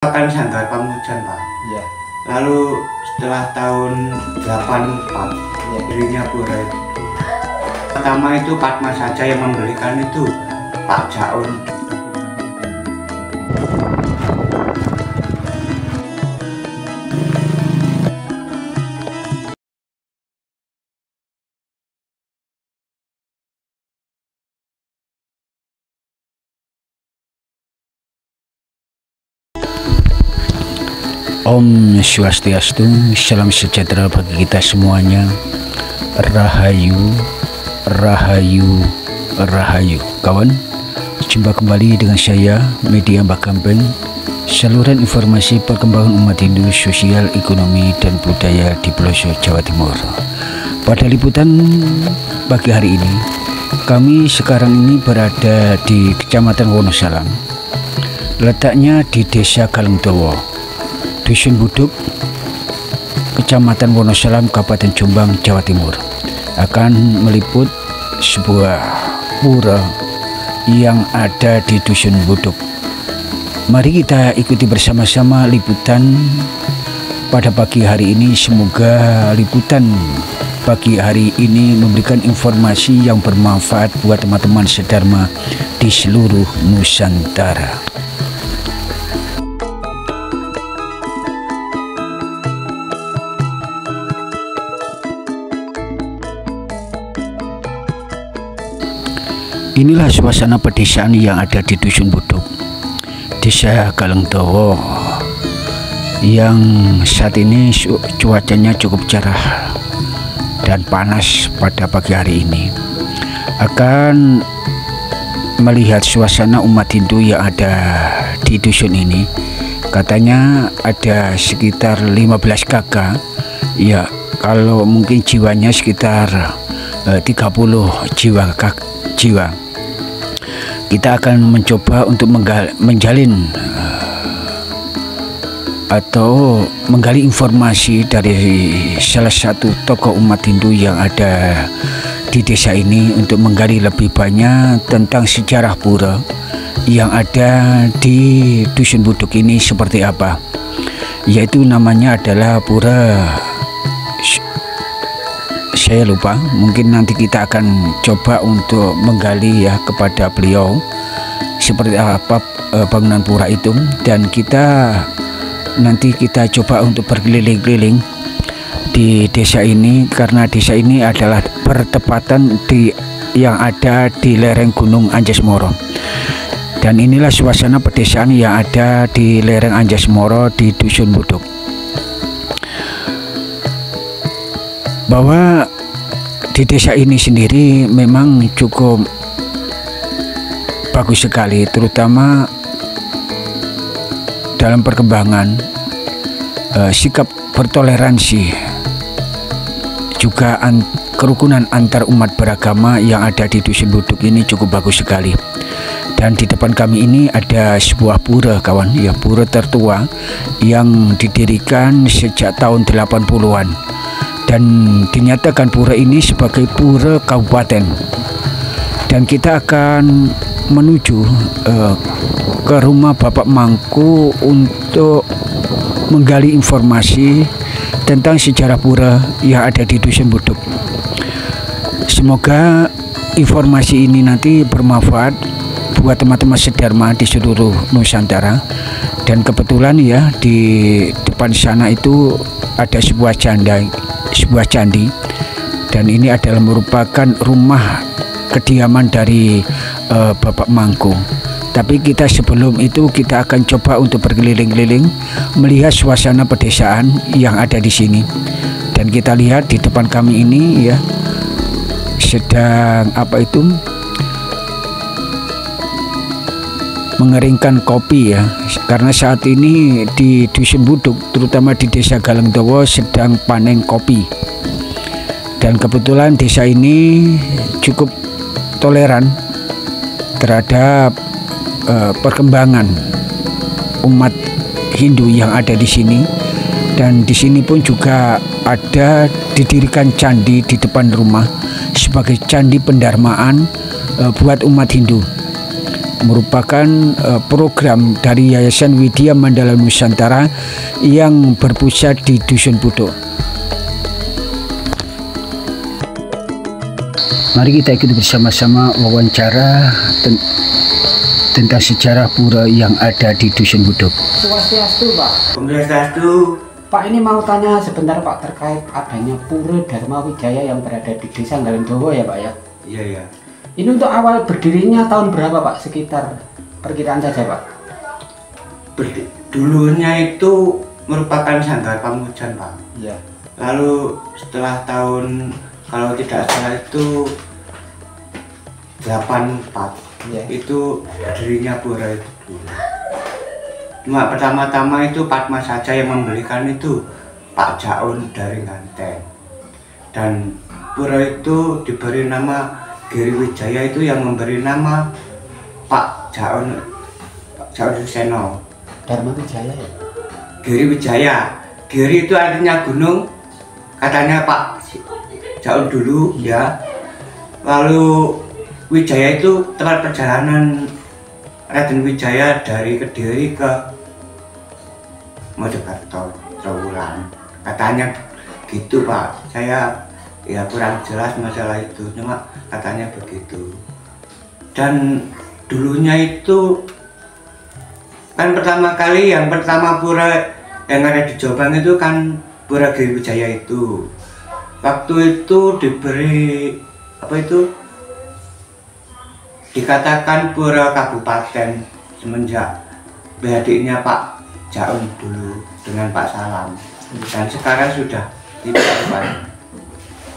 Kan Sanggar Pamujan, Pak. Iya. Lalu setelah tahun 84 Iya. dirinya pura itu. Pertama itu Padma saja yang membelikan itu Pak Jaun. Om Swastiastu, salam sejahtera bagi kita semuanya. Rahayu, Rahayu, Rahayu. Kawan, jumpa kembali dengan saya, Media Mbah Gampeng. Saluran informasi perkembangan umat Hindu, sosial, ekonomi, dan budaya di pelosok Jawa Timur. Pada liputan pagi hari ini, kami sekarang ini berada di Kecamatan Wonosalam. Letaknya di Desa Galengdowo, Dusun Buduk, Kecamatan Wonosalam, Kabupaten Jombang, Jawa Timur. Akan meliput sebuah pura yang ada di Dusun Buduk. Mari kita ikuti bersama-sama liputan pada pagi hari ini. Semoga liputan pagi hari ini memberikan informasi yang bermanfaat buat teman-teman sedharma di seluruh Nusantara. Inilah suasana pedesaan yang ada di Dusun Buduk, Desa Galengdowo, yang saat ini cuacanya cukup cerah dan panas pada pagi hari ini. Akan melihat suasana umat Hindu yang ada di dusun ini. Katanya ada sekitar 15 kakak. Ya, kalau mungkin jiwanya sekitar 30 jiwa. Kita akan mencoba untuk menjalin atau menggali informasi dari salah satu tokoh umat Hindu yang ada di desa ini untuk menggali lebih banyak tentang sejarah pura yang ada di Dusun Buduk ini seperti apa. Yaitu namanya adalah pura, saya lupa, mungkin nanti kita akan coba untuk menggali ya kepada beliau seperti apa bangunan pura itu, dan nanti kita coba untuk berkeliling-keliling di desa ini, karena desa ini adalah bertepatan yang ada di lereng Gunung Anjasmara. Dan inilah suasana pedesaan yang ada di lereng Anjasmara di Dusun Buduk. Bahwa di desa ini sendiri memang cukup bagus sekali, terutama dalam perkembangan sikap bertoleransi, juga kerukunan antar umat beragama yang ada di Dusun Buduk ini cukup bagus sekali. Dan di depan kami ini ada sebuah pura, kawan, ya, pura tertua yang didirikan sejak tahun 80-an. Dan dinyatakan pura ini sebagai pura kabupaten. Dan kita akan menuju ke rumah Bapak Mangku untuk menggali informasi tentang sejarah pura yang ada di Dusun Buduk. Semoga informasi ini nanti bermanfaat buat teman-teman sedharma di seluruh Nusantara. Dan kebetulan ya, di depan sana itu ada sebuah candi, dan ini adalah merupakan rumah kediaman dari Bapak Mangku. Tapi sebelum itu kita akan coba untuk berkeliling-keliling melihat suasana pedesaan yang ada di sini. Dan kita lihat di depan kami ini ya, sedang mengeringkan kopi ya, karena saat ini di Dusun Buduk, terutama di Desa Galengdowo, sedang panen kopi. Dan kebetulan desa ini cukup toleran terhadap perkembangan umat Hindu yang ada di sini. Dan di sini pun juga ada didirikan candi di depan rumah sebagai candi pendarmaan buat umat Hindu. merupakan program dari Yayasan Widya Mandala Nusantara yang berpusat di Dusun Pudo. Mari kita ikuti bersama-sama wawancara tentang sejarah pura yang ada di Dusun Pudo. Swastiastu, Pak. Swastiastu. Pak, ini mau tanya sebentar Pak terkait adanya Pura Dharma Wijaya yang berada di Desa Galendowo ya Pak ya? Iya, iya. Ini untuk awal berdirinya tahun berapa Pak? Sekitar perkiraan saja Pak. Dulunya itu merupakan Sanggar Pamujan Pak. Iya. Lalu setelah tahun, kalau tidak salah itu 84, Iya. itu berdirinya pura itu dulu. Cuma pertama-tama itu Padma saja yang membelikan itu Pak Jaun dari Nganteng. Dan pura itu diberi nama Giri Wijaya, itu yang memberi nama Pak Jaun Suseno. Dharma Wijaya ya? Giri Wijaya. Giri itu artinya gunung, katanya Pak Jaun dulu ya. Lalu Wijaya itu tempat perjalanan Raden Wijaya dari Kediri ke Mojokerto, Trowulan. Katanya gitu Pak. Saya ya kurang jelas masalah itu, cuma katanya begitu. Dan dulunya itu kan pertama kali, yang pertama pura yang ada di Jombang itu kan Pura Giri Wijaya itu. Waktu itu diberi apa itu? Dikatakan pura kabupaten semenjak BHD-nya Pak Jaun dulu dengan Pak Salam, dan sekarang sudah tidak Pak.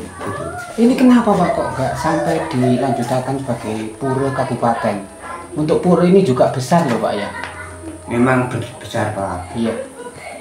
Gitu. Ini kenapa Pak kok nggak sampai dilanjutkan sebagai pura kabupaten? Untuk pura ini juga besar loh Pak ya? Memang besar Pak. Iya.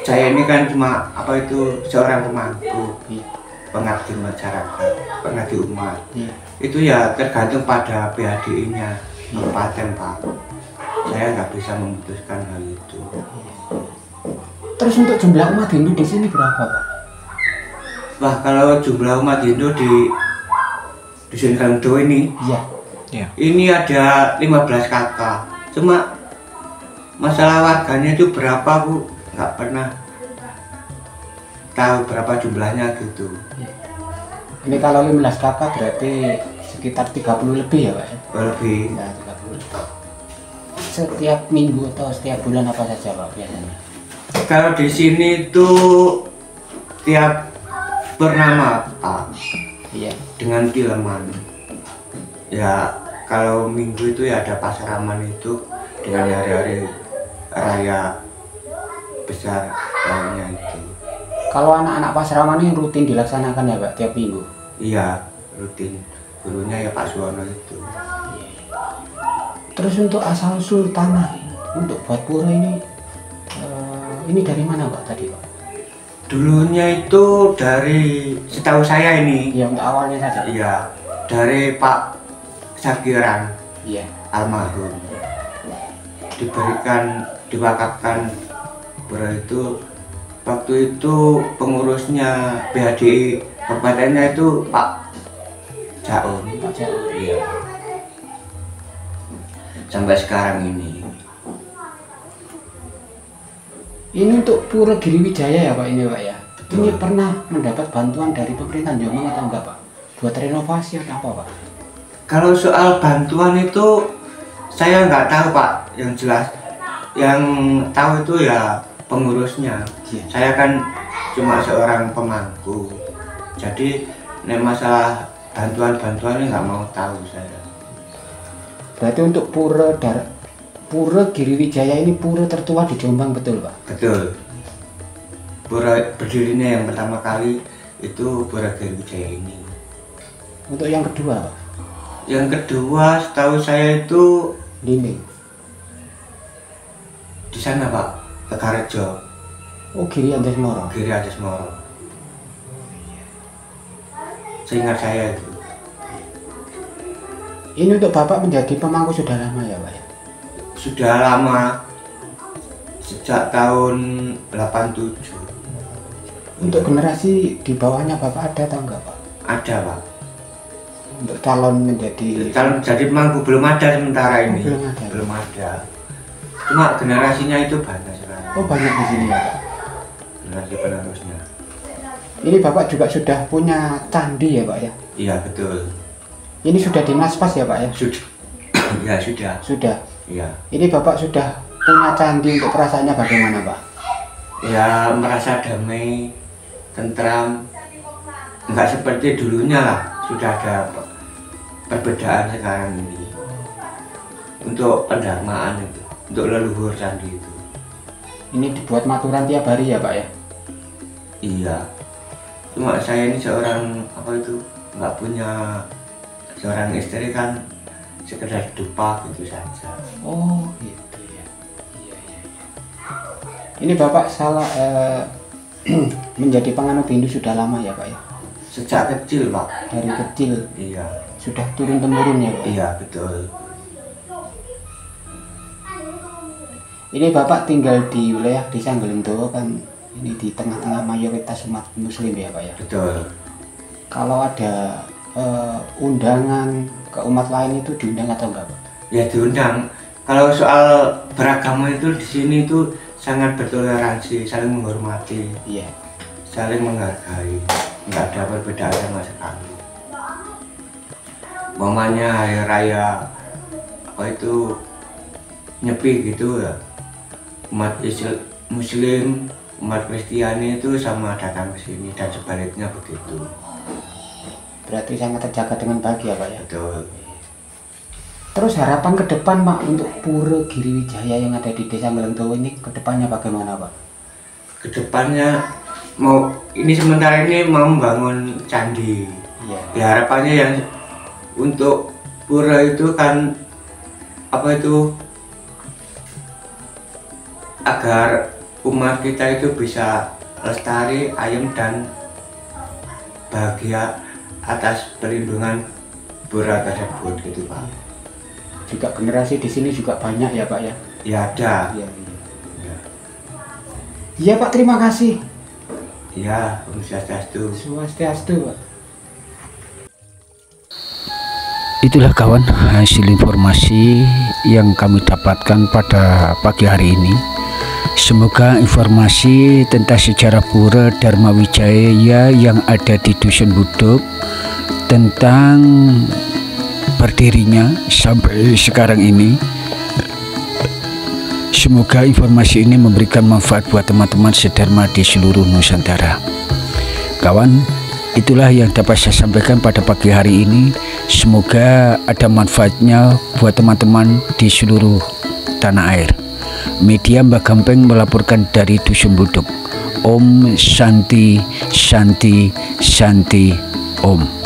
Saya ini kan cuma apa itu seorang pemangku, Iya. pengabdi masyarakat, pengabdi umat. Iya. Itu ya tergantung pada PHDI-nya kabupaten Pak. Saya nggak bisa memutuskan hal itu. Terus untuk jumlah umat Hindu di sini berapa Pak? Wah, kalau jumlah umat Hindu di Dusun Galendowo ini, Iya. ini ada 15 kakak. Cuma masalah warganya itu berapa Bu? Nggak pernah tahu berapa jumlahnya gitu. Ini kalau 15 kakak berarti sekitar 30 lebih ya Pak ya? Lebih. Ya, 30 lebih. Setiap minggu atau setiap bulan apa saja Pak biasanya? Kalau di sini itu tiap purnama Pak, Iya. dengan Tileman. Ya kalau minggu itu ya ada Pasaraman itu dengan hari-hari raya besar lainnya itu. Kalau anak-anak Pasraman ini rutin dilaksanakan ya Pak tiap minggu? Iya, rutin. Gurunya ya Pak Suwono itu. Terus untuk asal usul tanah untuk buat pura ini dari mana Pak tadi Pak? Dulunya itu dari, setahu saya ini, Ya untuk awalnya saja. iya, dari Pak Sagiran Iya. almarhum. Diberikan, diwakafkan pura itu. Waktu itu pengurusnya BHDI kabupatennya itu Pak Jaun. Pak Jaun. Iya. Sampai sekarang ini. Ini untuk Pura Giri Wijaya ya Pak ini Pak ya? Betul. Ini pernah mendapat bantuan dari pemerintah Jombang atau enggak Pak? Buat renovasi atau apa Pak? Kalau soal bantuan itu saya nggak tahu Pak, yang jelas yang tahu itu ya pengurusnya. Iya. Saya kan cuma seorang pemangku, jadi masalah bantuan-bantuan ini nggak mau tahu saya. Berarti untuk Pura Giri Wijaya ini pura tertua di Jombang betul Pak? Betul. Pura berdirinya yang pertama kali itu Pura Giri Wijaya ini. Untuk yang kedua Pak? Yang kedua setahu saya itu Dinding. di sana Pak, Tegarejo, Oh Giri Anjasmara. Giri Anjasmara. Seingat saya itu. Ini untuk Bapak menjadi pemangku sudah lama ya Pak ya? Sudah lama, sejak tahun 87. Untuk generasi di bawahnya Bapak ada atau enggak Pak? Ada Pak. untuk calon menjadi Calon jadi mangku belum ada sementara ini. belum ada. ada. Cuma generasinya itu banyak sekarang. Oh, banyak di sini ya Pak. Generasi penerusnya. Ini Bapak juga sudah punya candi ya Pak ya? Iya betul. Ini sudah dimaspas ya Pak ya? Sudah. Ya sudah. Sudah. Iya. Ini Bapak sudah punya candi, untuk perasaannya bagaimana Pak? Ya merasa damai, tentram. Enggak seperti dulunya lah. Sudah ada perbedaan sekarang ini. Untuk pendarmaan itu, untuk leluhur candi itu. Ini dibuat maturan tiap hari ya Pak ya? Iya. Cuma saya ini seorang apa itu nggak punya seorang istri kan, sekedar dupa gitu saja. Oh gitu ya. Iya, iya, iya. Ini Bapak salah menjadi penganut Hindu sudah lama ya Pak ya? Sejak kecil Pak. Dari kecil Iya. sudah turun temurun ya Pak? Iya betul. Ini Bapak tinggal di wilayah Desa Nggelengdowo kan, ini di tengah-tengah mayoritas umat Muslim ya Pak ya? Betul. Kalau ada undangan ke umat lain itu diundang atau enggak Pak? Ya diundang. Kalau soal beragama itu di sini itu sangat bertoleransi, saling menghormati, Iya. saling menghargai, nggak ada perbedaan sama sekali. Momennya hari raya apa itu nyepi gitu ya, umat Muslim, umat Kristiani itu sama datang ke sini dan sebaliknya begitu. Berarti sangat terjaga dengan baik ya Pak ya? Betul. Terus harapan ke depan Pak untuk Pura Giriwijaya yang ada di Desa Nggelengdowo ini ke depannya bagaimana Pak? Kedepannya mau ini sementara ini mau membangun candi. Iya. Ya harapannya yang untuk pura itu kan apa itu agar umat kita itu bisa lestari, ayem dan bahagia atas perlindungan pura tersebut gitu Pak. Juga generasi di sini juga banyak ya Pak ya? Ya ada. Iya, iya. Ya, Iya Pak, terima kasih. ya Om Swastiastu. Swastiastu Pak. Itulah kawan hasil informasi yang kami dapatkan pada pagi hari ini. Semoga informasi tentang sejarah Pura Dharma Wijaya yang ada di Dusun Buduk, tentang berdirinya sampai sekarang ini, semoga informasi ini memberikan manfaat buat teman-teman sedharma di seluruh Nusantara. Kawan, itulah yang dapat saya sampaikan pada pagi hari ini. Semoga ada manfaatnya buat teman-teman di seluruh tanah air. Media Mbak Gampeng melaporkan dari Dusun Buduk. Om Shanti Shanti Shanti Om.